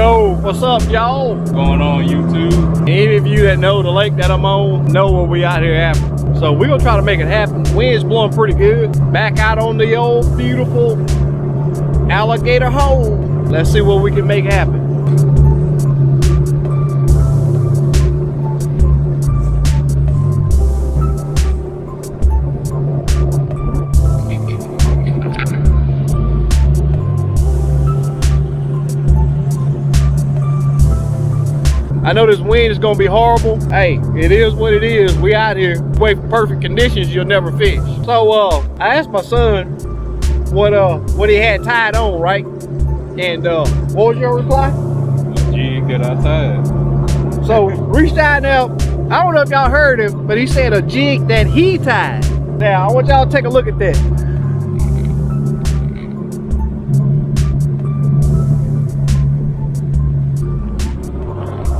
Yo, what's up, y'all? What's going on, YouTube? Any of you that know the lake that I'm on know what we out here having. So we're gonna try to make it happen. Wind's blowing pretty good. Back out on the old beautiful alligator hole. Let's see what we can make happen. I know this wind is gonna be horrible. Hey, it is what it is. We out here. Wait for perfect conditions, you'll never fish. So I asked my son what he had tied on, right? And what was your reply? A jig that I tied. So reached out now. I don't know if y'all heard him, but he said a jig that he tied. Now I want y'all to take a look at that.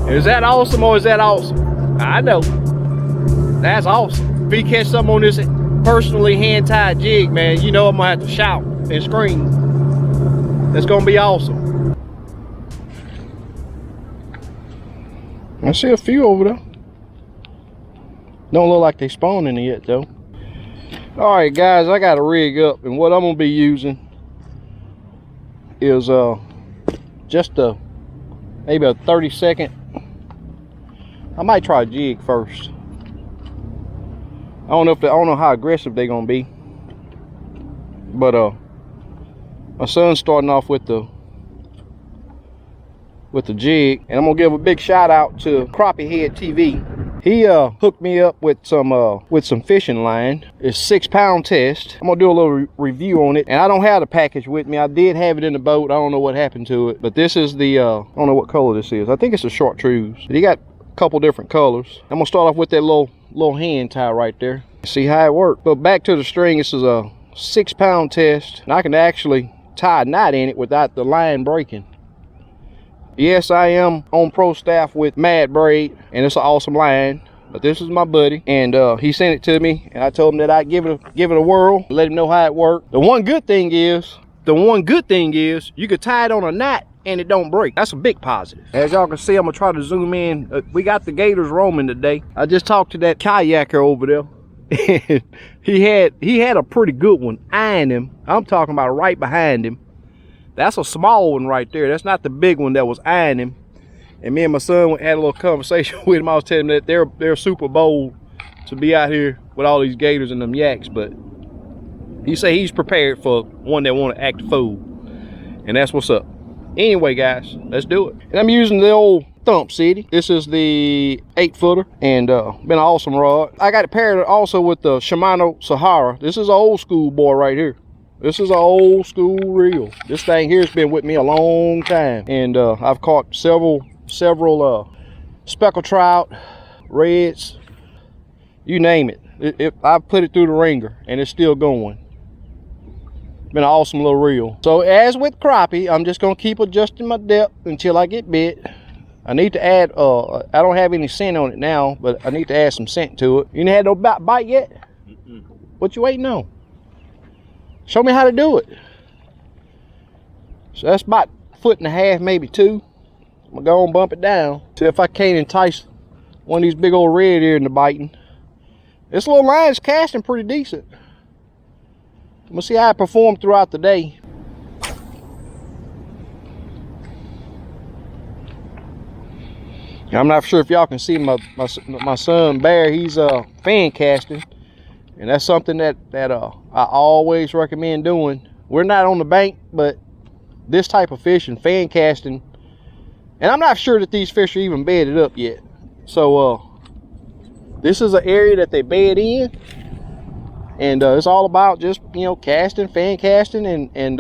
Is that awesome or is that awesome? I know. That's awesome. If he catch something on this personally hand-tied jig, man, you know I'm gonna have to shout and scream. That's gonna be awesome. I see a few over there. Don't look like they spawning yet though. All right, guys, I got a rig up, and what I'm gonna be using is just maybe a 30-second. I might try a jig first. I don't know how aggressive they're gonna be, but my son's starting off with the jig, and I'm gonna give a big shout out to Crappie Head TV. He hooked me up with some fishing line. It's 6-pound test. I'm gonna do a little review on it, and I don't have the package with me. I did have it in the boat. I don't know what happened to it, but this is the I don't know what color this is. I think it's a chartreuse. But he got a couple different colors. I'm gonna start off with that little hand tie right there. See how it works. But back to the string. This is a 6-pound test, and I can actually tie a knot in it without the line breaking. Yes, I am on pro staff with Mad Braid, and it's an awesome line. But this is my buddy, and he sent it to me, and I told him that I'd give it a whirl, let him know how it worked. The one good thing is you could tie it on a knot and it don't break. That's a big positive. As y'all can see, I'm gonna try to zoom in. We got the gators roaming today. I just talked to that kayaker over there, and he had a pretty good one eyeing him. I'm talking about right behind him. That's a small one right there. That's not the big one that was eyeing him. And me and my son had a little conversation with him. I was telling him that they're super bold to be out here with all these gators and them yaks, but he said he's prepared for one that want to act a fool, and that's what's up. Anyway, guys, let's do it. And I'm using the old Thump City. This is the 8-footer, and been an awesome rod. I got it paired also with the Shimano Sahara. This is an old school boy right here. This is an old school reel. This thing here has been with me a long time, and I've caught several speckled trout, reds, you name it. I've put it through the ringer, and it's still going. Been an awesome little reel. So as with crappie, I'm just gonna keep adjusting my depth until I get bit. I need to add I don't have any scent on it now, but I need to add some scent to it. You ain't had no bite yet? What you waiting on? Show me how to do it. So that's about 1.5 feet, maybe 2. I'm gonna go and bump it down. See if I can't entice one of these big old red ear into biting. This little line is casting pretty decent. I'm gonna see how I perform throughout the day. I'm not sure if y'all can see my son Bear. He's fan casting, and that's something that I always recommend doing. We're not on the bank, but this type of fishing, fan casting, and I'm not sure that these fish are even bedded up yet. So this is an area that they bed in, and it's all about just, you know, casting, fan casting, and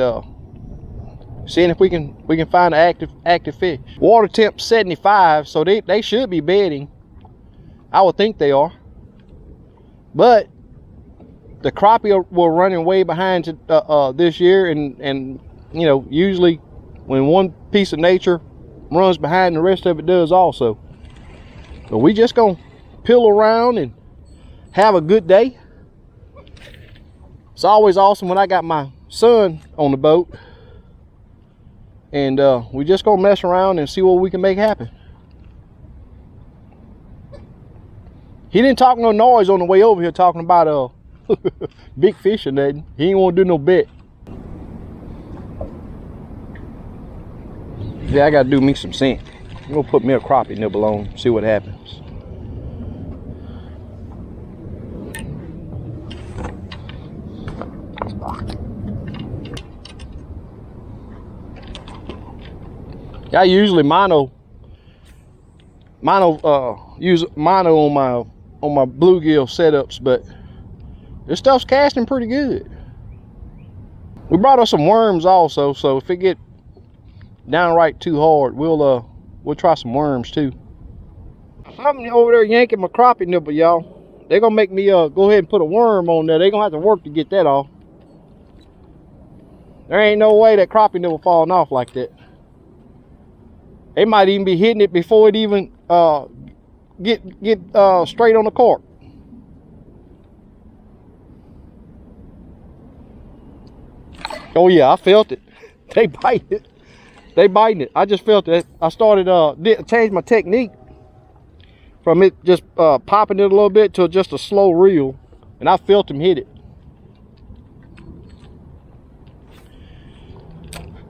seeing if we can find an active fish. Water temp 75, so they should be bedding. I would think they are, but the crappie were running way behind this year, and you know, usually when one piece of nature runs behind, the rest of it does also. But we just gonna pill around and have a good day. It's always awesome when I got my son on the boat. And we just gonna mess around and see what we can make happen. He didn't talk no noise on the way over here talking about big fish or nothing. He ain't want to do no bet. Yeah, I gotta do me some scent. I'm gonna put me a crappie nibble on, see what happens. I usually use mono on my bluegill setups, but this stuff's casting pretty good. We brought us some worms also, so if it get downright too hard, we'll try some worms too. Something over there yanking my crappie nibble, y'all. They're gonna make me go ahead and put a worm on there. They're gonna have to work to get that off. There ain't no way that crappie nibble falling off like that. They might even be hitting it before it even get straight on the cork. Oh yeah, I felt it. They bite it. They biting it. I just felt it. I started changed my technique from it just popping it a little bit to just a slow reel, and I felt them hit it.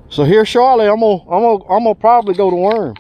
So here shortly, I'm gonna probably go to worms.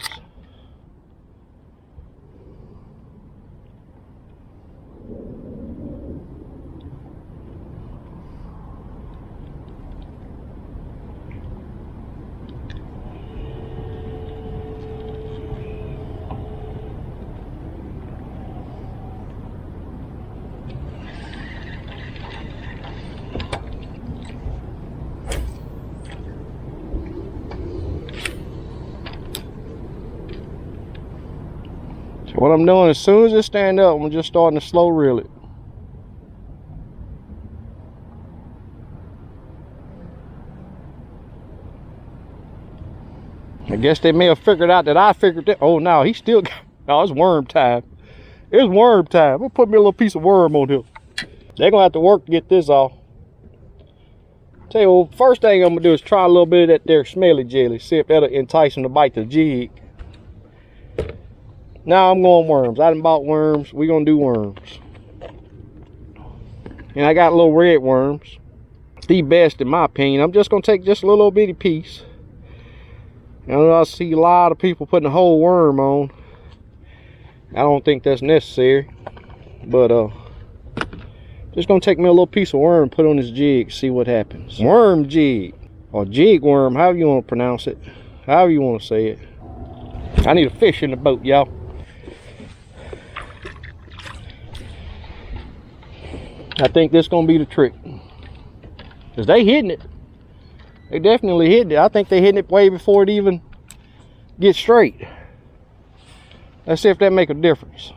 So what I'm doing, as soon as it stand up, I'm just starting to slow reel it. I guess they may have figured out that I figured that. Oh no, he still got, oh, it's worm time. It's worm time. I'm gonna put me a little piece of worm on here. They're gonna have to work to get this off. Tell you what, first thing I'm gonna do is try a little bit of that there smelly jelly, see if that'll entice them to bite the jig. Now I'm going worms. I done bought worms. We're gonna do worms. And I got little red worms. The best in my opinion. I'm just gonna take just a little bitty piece. I see a lot of people putting a whole worm on. I don't think that's necessary. But just gonna take me a little piece of worm and put on this jig, see what happens. Worm jig. Or jig worm, however you want to pronounce it. However you want to say it. I need a fish in the boat, y'all. I think this gonna be the trick, because they hitting it. They definitely hitting it. I think they hitting it way before it even gets straight. Let's see if that make a difference.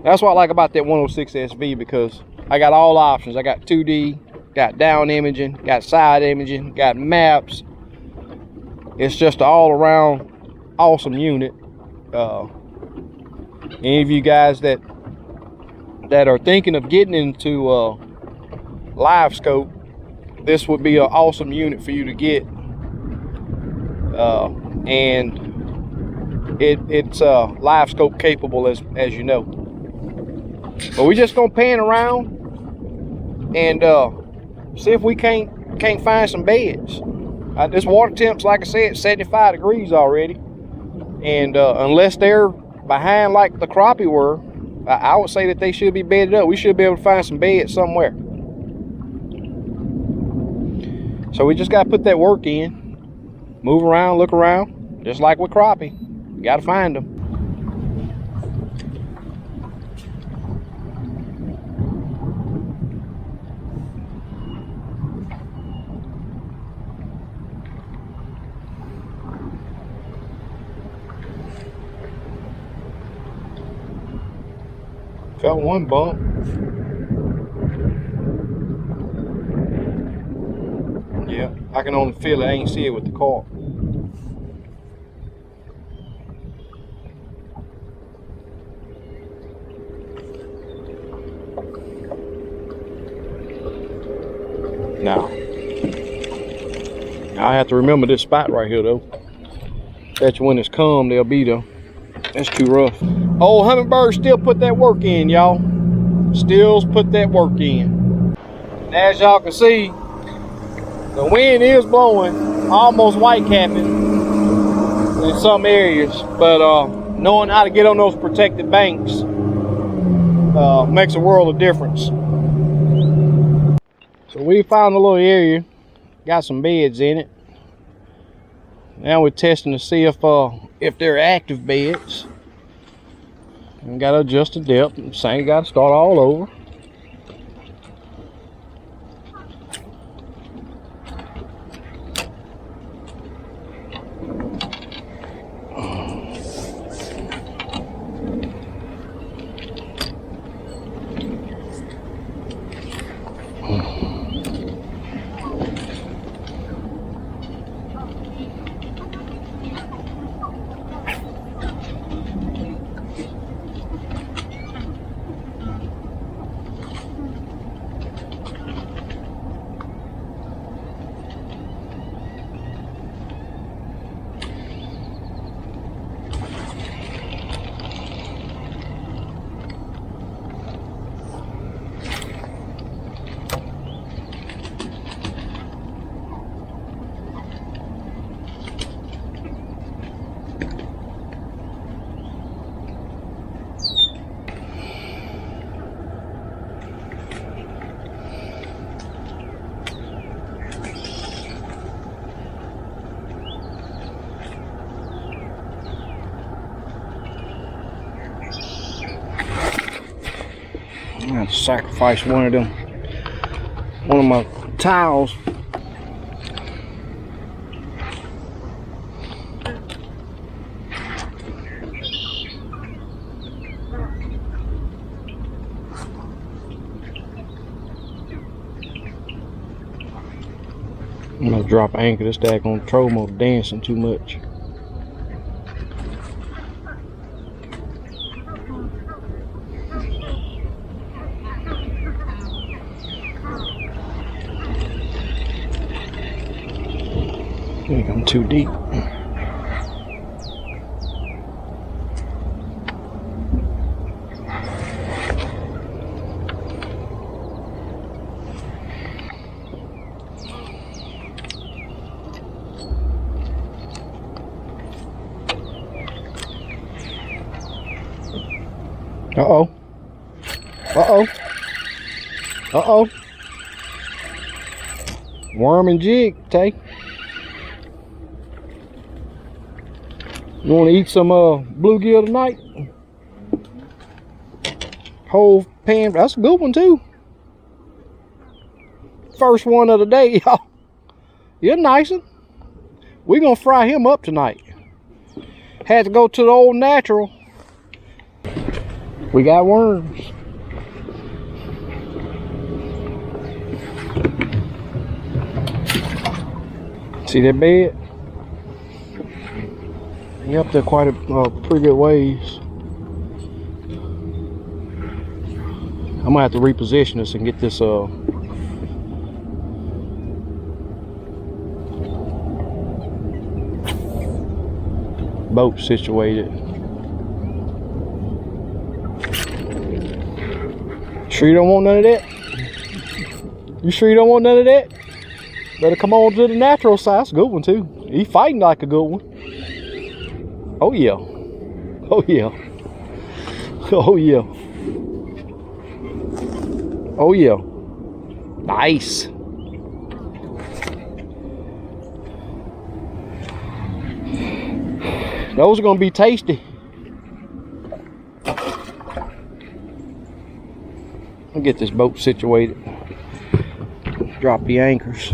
That's what I like about that 106 SV, because I got all options. I got 2D, got down imaging, got side imaging, got maps. It's just an all-around awesome unit. Any of you guys that are thinking of getting into live scope, this would be an awesome unit for you to get. And it's live scope capable, as you know. But we just gonna pan around and see if we can't find some beds. This water temp's, like I said, 75 degrees already, and unless they're behind like the crappie were, I would say that they should be bedded up. We should be able to find some beds somewhere. So we just gotta put that work in, move around, look around, just like with crappie. You gotta find them. Felt one bump. Yeah, I can only feel it. I ain't see it with the cork. Now, I have to remember this spot right here though. That's when it's calm, they'll be there. That's too rough. Old hummingbird still put that work in, y'all. Still put that work in. And as y'all can see, the wind is blowing, almost white capping in some areas. But knowing how to get on those protected banks makes a world of difference. So we found a little area, got some beds in it. Now we're testing to see if they're active beds. And gotta adjust the depth. Same, gotta start all over. I have to sacrifice one of my towels. I'm gonna drop anchor. This daggone troll mode dancing too much. I think I'm too deep. Uh-oh. Uh-oh. Uh-oh. Worm and jig, Tay. You want to eat some bluegill tonight? Whole pan. That's a good one too. First one of the day, y'all. You're nice one. We're gonna fry him up tonight. Had to go to the old natural. We got worms. See that bed? You up there quite a pretty good ways. I'm gonna have to reposition this and get this boat situated. Sure you don't want none of that? You sure you don't want none of that? Better come on to the natural side. That's a good one too. He fighting like a good one. Oh yeah. Oh yeah. Oh yeah. Oh yeah. Nice. Those are gonna be tasty. I'll get this boat situated. Drop the anchors.